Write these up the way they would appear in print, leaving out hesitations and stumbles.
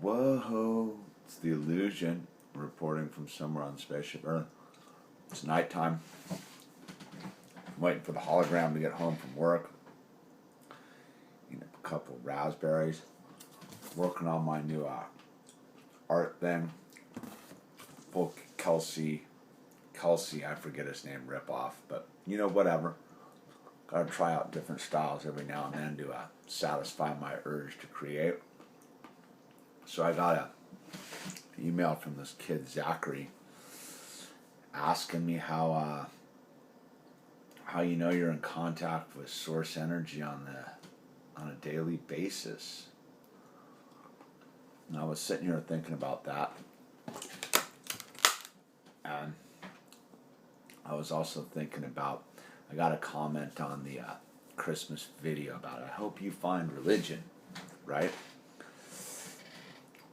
Whoa, it's the illusion reporting from somewhere on Spaceship Earth. It's nighttime. I'm waiting for the hologram to get home from work. Eating a couple of raspberries. Working on my new art thing. Full Kelsey, I forget his name, ripoff, but whatever. Gotta try out different styles every now and then to satisfy my urge to create. So I got an email from this kid Zachary asking me how you're in contact with source energy on a daily basis. And I was sitting here thinking about that, and I was also thinking about, I got a comment on the Christmas video about, I hope you find religion, right?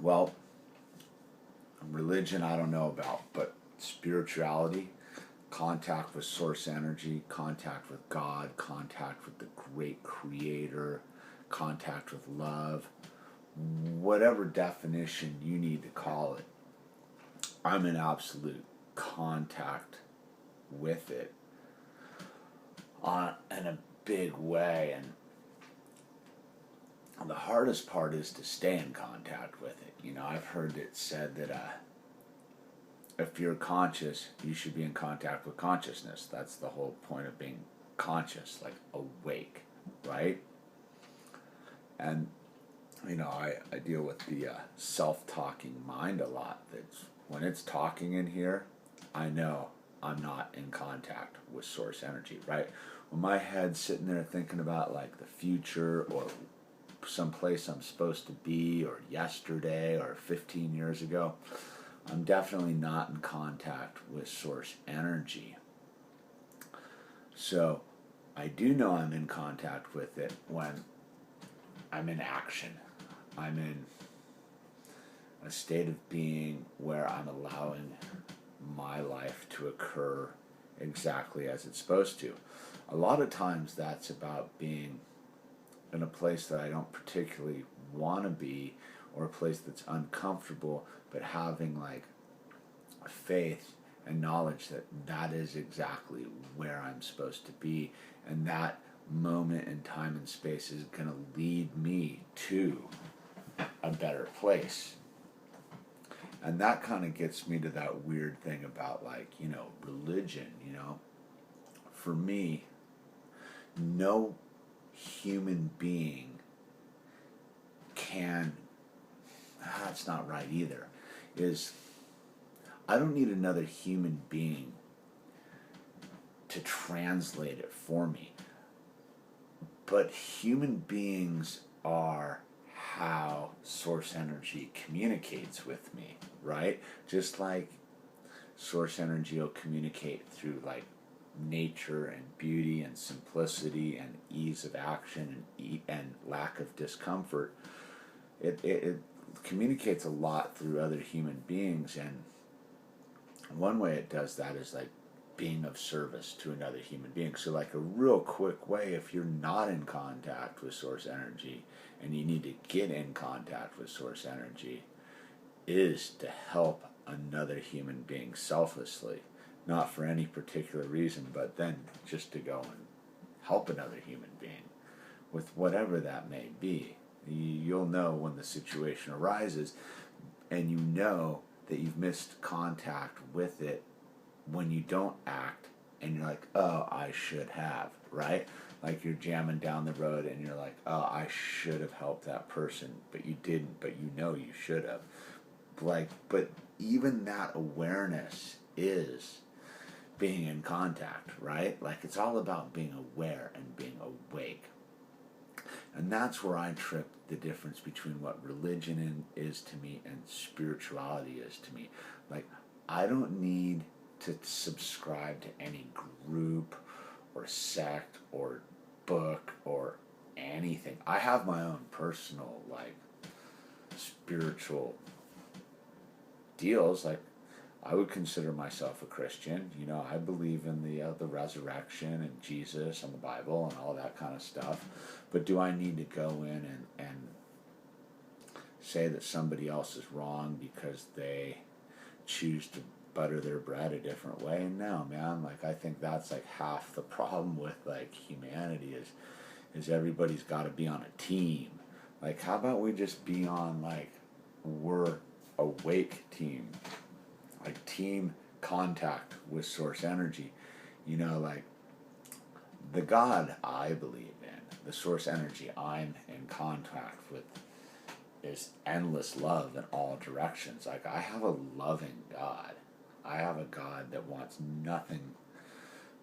Well, religion I don't know about, but spirituality, contact with source energy, contact with God, contact with the great creator, contact with love, whatever definition you need to call it, I'm in absolute contact with it in a big way. And the hardest part is to stay in contact with it. I've heard it said that if you're conscious, you should be in contact with consciousness. That's the whole point of being conscious, like awake, right? And I deal with the self-talking mind a lot. That's when it's talking in here, I know I'm not in contact with source energy, right? When my head's sitting there thinking about like the future or someplace I'm supposed to be or yesterday or 15 years ago, I'm definitely not in contact with source energy. So I do know I'm in contact with it when I'm in action. I'm in a state of being where I'm allowing my life to occur exactly as it's supposed to. A lot of times that's about being in a place that I don't particularly want to be, or a place that's uncomfortable, but having like faith and knowledge that that is exactly where I'm supposed to be, and that moment in time and space is going to lead me to a better place. And that kind of gets me to that weird thing about religion. For me, no human being can, that's not right either, I don't need another human being to translate it for me. But human beings are how source energy communicates with me, right? Just like source energy will communicate through like nature and beauty and simplicity and ease of action and lack of discomfort. It communicates a lot through other human beings, and one way it does that is like being of service to another human being. So like a real quick way, if you're not in contact with source energy and you need to get in contact with source energy, is to help another human being selflessly, not for any particular reason, but then just to go and help another human being with whatever that may be. You'll know when the situation arises, and you know that you've missed contact with it when you don't act, and you're like, oh, I should have, right? Like you're jamming down the road and you're like, oh, I should have helped that person, but you didn't, but you should have. But even that awareness is being in contact, right? Like it's all about being aware and being awake. And that's where I trip the difference between what religion is to me and spirituality is to me. Like, I don't need to subscribe to any group or sect or book or anything. I have my own personal, spiritual deals. Like, I would consider myself a Christian. I believe in the resurrection and Jesus and the Bible and all that kind of stuff. But do I need to go in and say that somebody else is wrong because they choose to butter their bread a different way. No, man, like I think that's like half the problem with like humanity is everybody's got to be on a team. Like how about we just be on like we're awake team, like team contact with source energy, you know, like the God I believe in, the source energy I'm in contact with is endless love in all directions. Like I have a loving God. I have a God that wants nothing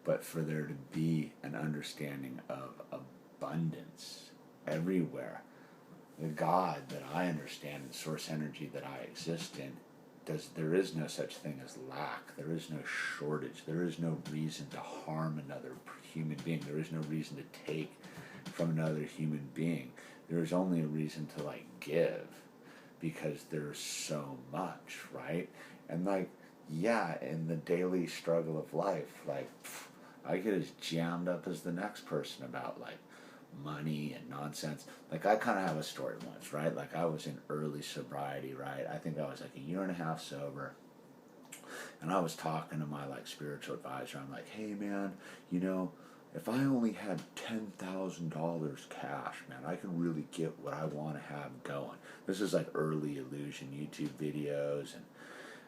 but for there to be an understanding of abundance everywhere. The God that I understand and source energy that I exist in, there is no such thing as lack. There is no shortage. There is no reason to harm another human being. There is no reason to take from another human being. There is only a reason to like give, because there's so much, right? And like, yeah, in the daily struggle of life, like I get as jammed up as the next person about like money and nonsense. Like I kind of have a story once, right? Like I was in early sobriety, right? I think I was like a year and a half sober, and I was talking to my like spiritual advisor. I'm like, hey man, you know, if I only had $10,000 cash, man, I could really get what I want to have going. This is like early illusion YouTube videos, and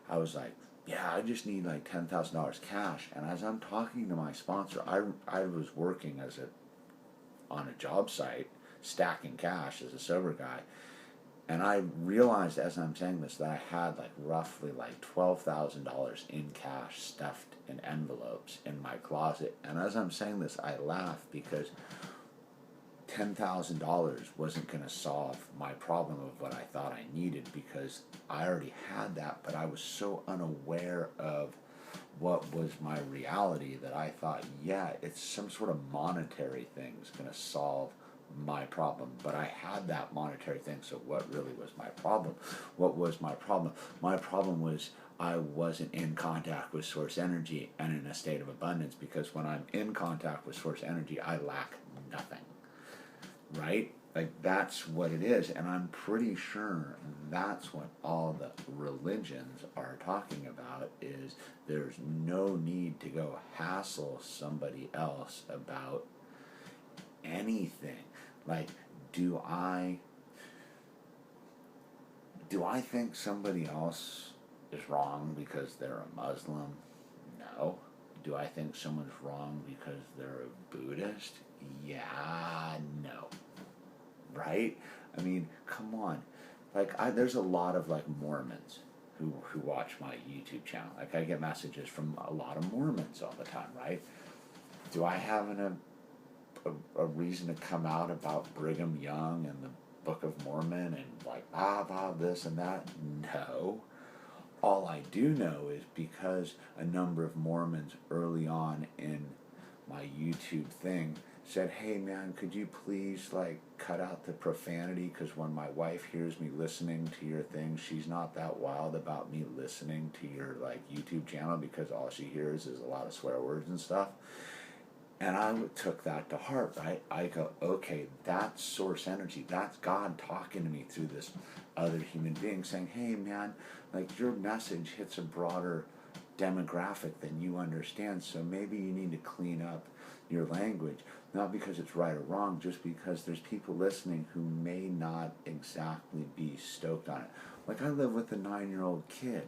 I was like, yeah, I just need like $10,000 cash. And as I'm talking to my sponsor, I was working on a job site, stacking cash as a sober guy. And I realized as I'm saying this that I had like roughly like $12,000 in cash stuffed in envelopes in my closet. And as I'm saying this, I laugh because $10,000 wasn't going to solve my problem of what I thought I needed, because I already had that, but I was so unaware of what was my reality that I thought, yeah, it's some sort of monetary thing that's going to solve my problem. But I had that monetary thing, so what really was my problem? What was my problem? My problem was I wasn't in contact with source energy and in a state of abundance, because when I'm in contact with source energy, I lack nothing. Right? Like that's what it is, and I'm pretty sure that's what all the religions are talking about, is there's no need to go hassle somebody else about anything. Like, do I think somebody else is wrong because they're a Muslim? No. Do I think someone's wrong because they're a Buddhist? Yeah, no. Right? I mean, come on. Like, there's a lot of like Mormons who watch my YouTube channel. Like, I get messages from a lot of Mormons all the time, right? Do I have a reason to come out about Brigham Young and the Book of Mormon and like this and that? No. All I do know is because a number of Mormons early on in my YouTube thing said, hey man, could you please like cut out the profanity, because when my wife hears me listening to your thing, she's not that wild about me listening to your like YouTube channel, because all she hears is a lot of swear words and stuff. And I took that to heart, right? I go, okay, that's source energy. That's God talking to me through this other human being saying, hey man, like your message hits a broader demographic than you understand, so maybe you need to clean up your language. Not because it's right or wrong, just because there's people listening who may not exactly be stoked on it. Like I live with a 9-year-old kid.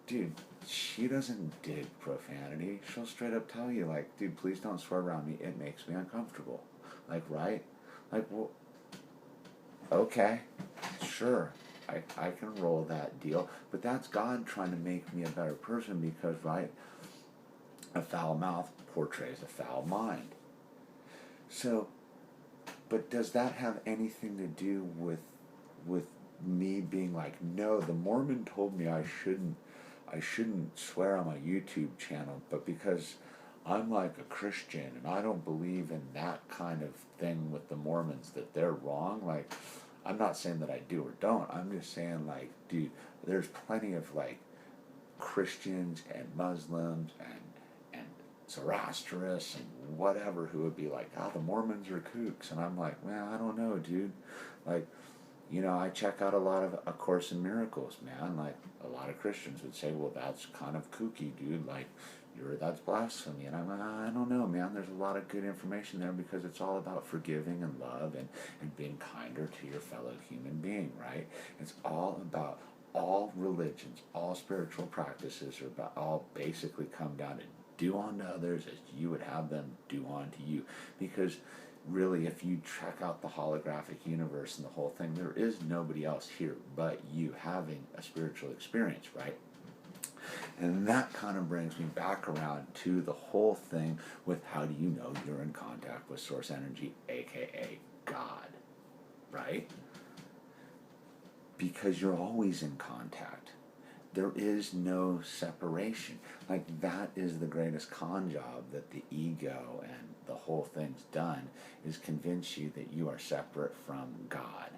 Dude, she doesn't dig profanity. She'll straight up tell you, like, dude, please don't swear around me. It makes me uncomfortable. Like, right? Like, well, okay, sure. I can roll that deal. But that's God trying to make me a better person, because, right, a foul mouth portrays a foul mind. So, but does that have anything to do with me being like, no, the Mormon told me I shouldn't swear on my YouTube channel, but because I'm like a Christian and I don't believe in that kind of thing with the Mormons, that they're wrong? Like, I'm not saying that I do or don't. I'm just saying, like, dude, there's plenty of like Christians and Muslims and Zoroastrians and whatever who would be like, the Mormons are kooks. And I'm like, man, I don't know, dude. Like, I check out a lot of A Course in Miracles, man. Like, a lot of Christians would say, well, that's kind of kooky, dude. Like, that's blasphemy. And I don't know, man. There's a lot of good information there because it's all about forgiving and love and being kinder to your fellow human being, right? It's all about, all religions, all spiritual practices are about, all basically come down to do unto others as you would have them do unto you. Because really, if you check out the holographic universe and the whole thing, there is nobody else here but you having a spiritual experience, right? And that kind of brings me back around to the whole thing with how do you know you're in contact with source energy, aka God, right? Because you're always in contact. There is no separation. Like, that is the greatest con job that the ego and the whole thing's done, is convince you that you are separate from God,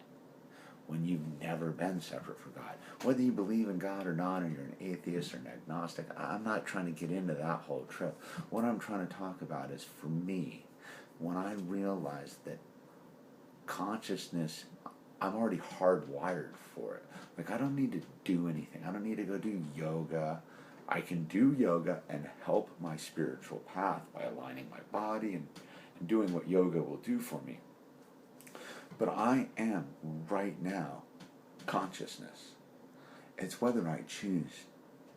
when you've never been separate from God. Whether you believe in God or not, or you're an atheist or an agnostic, I'm not trying to get into that whole trip. What I'm trying to talk about is, for me, when I realized that consciousness, I'm already hardwired for it. Like, I don't need to do anything. I don't need to go do yoga. I can do yoga and help my spiritual path by aligning my body and doing what yoga will do for me. But I am, right now, consciousness. It's whether I choose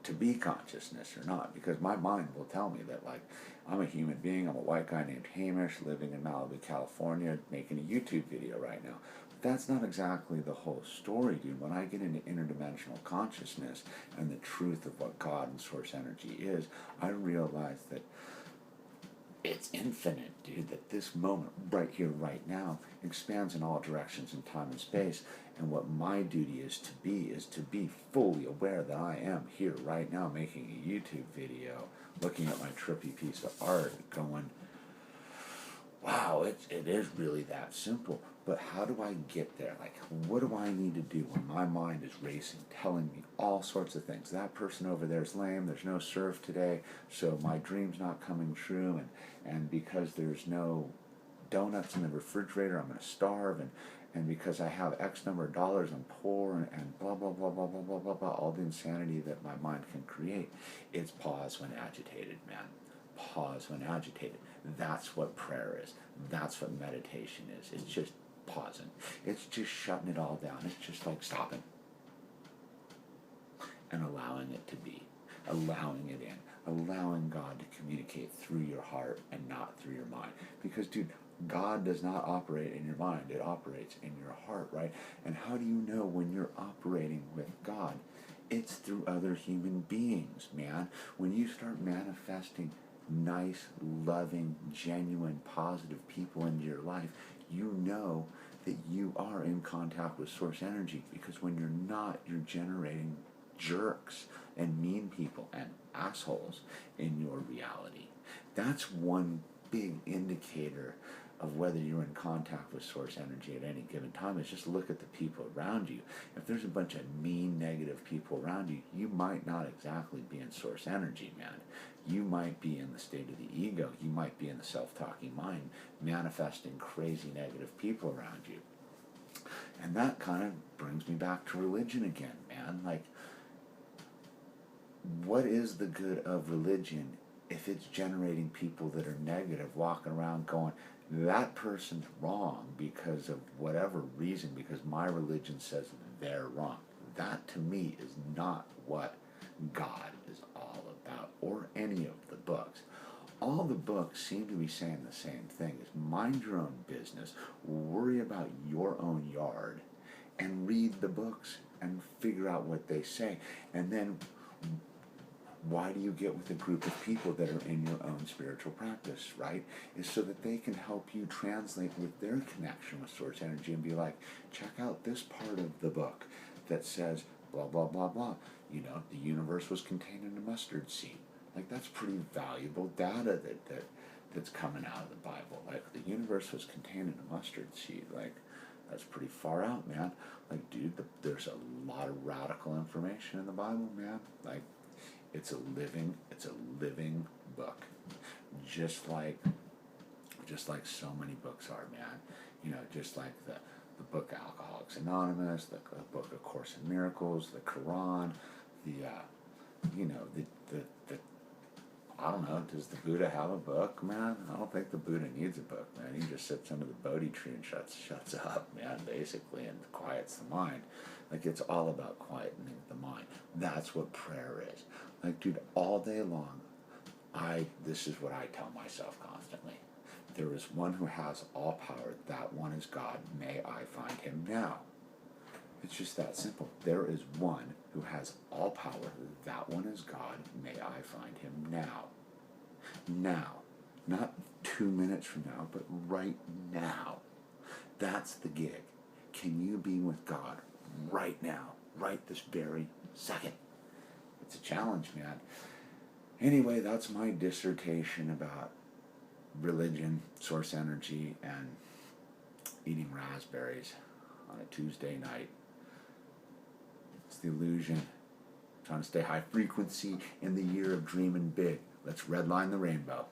to be consciousness or not, because my mind will tell me that, like, I'm a human being, I'm a white guy named Hamish, living in Malibu, California, making a YouTube video right now. But that's not exactly the whole story, dude. When I get into interdimensional consciousness and the truth of what God and source energy is, I realize that it's infinite, dude, that this moment, right here, right now, expands in all directions in time and space. And what my duty is to be fully aware that I am here right now making a YouTube video, looking at my trippy piece of art, going, wow, it is really that simple. But how do I get there? Like, what do I need to do when my mind is racing, telling me all sorts of things? That person over there is lame, there's no surf today, so my dream's not coming true, and because there's no donuts in the refrigerator, I'm going to starve, and because I have X number of dollars, I'm poor, and blah, blah, blah, blah, blah, blah, blah, blah, all the insanity that my mind can create. It's pause when agitated, man. Pause when agitated. That's what prayer is. That's what meditation is. It's just pausing. It's just shutting it all down. It's just like stopping and allowing it to be, allowing it in, allowing God to communicate through your heart and not through your mind. Because, dude, God does not operate in your mind. It operates in your heart, right? And how do you know when you're operating with God? It's through other human beings, man. When you start manifesting nice, loving, genuine, positive people into your life, you know that you are in contact with source energy, because when you're not, you're generating jerks and mean people and assholes in your reality. That's one big indicator of whether you're in contact with source energy at any given time. Is just look at the people around you. If there's a bunch of mean, negative people around you, you might not exactly be in source energy, man. You might be in the state of the ego. You might be in the self-talking mind, manifesting crazy negative people around you. And that kind of brings me back to religion again, man. Like, what is the good of religion if it's generating people that are negative, walking around going, that person's wrong because of whatever reason, because my religion says they're wrong? That, to me, is not what God is all about, or any of the books. All the books seem to be saying the same thing: is mind your own business, worry about your own yard, and read the books and figure out what they say. And then, why do you get with a group of people that are in your own spiritual practice, right? Is so that they can help you translate with their connection with source energy and be like, check out this part of the book that says blah, blah, blah, blah. You know, the universe was contained in a mustard seed. Like, that's pretty valuable data that's coming out of the Bible. Like, the universe was contained in a mustard seed. Like, that's pretty far out, man. Like, dude, there's a lot of radical information in the Bible, man. Like, it's a living book, just like so many books are, man. You know, just like the book Alcoholics Anonymous, the book A Course in Miracles, the Quran, the I don't know, does the Buddha have a book, man? I don't think the Buddha needs a book, man. He just sits under the Bodhi tree and shuts up, man, basically, and quiets the mind. Like, it's all about quietening the mind. That's what prayer is. Like, dude, all day long, this is what I tell myself constantly. There is one who has all power. That one is God. May I find him now. It's just that simple. There is one who has all power. That one is God. May I find him now. Now. Not 2 minutes from now, but right now. That's the gig. Can you be with God right now? Right this very second? It's a challenge, man. Anyway, that's my dissertation about religion, source energy, and eating raspberries on a Tuesday night. It's the illusion. Trying to stay high frequency in the year of dreaming big. Let's redline the rainbow.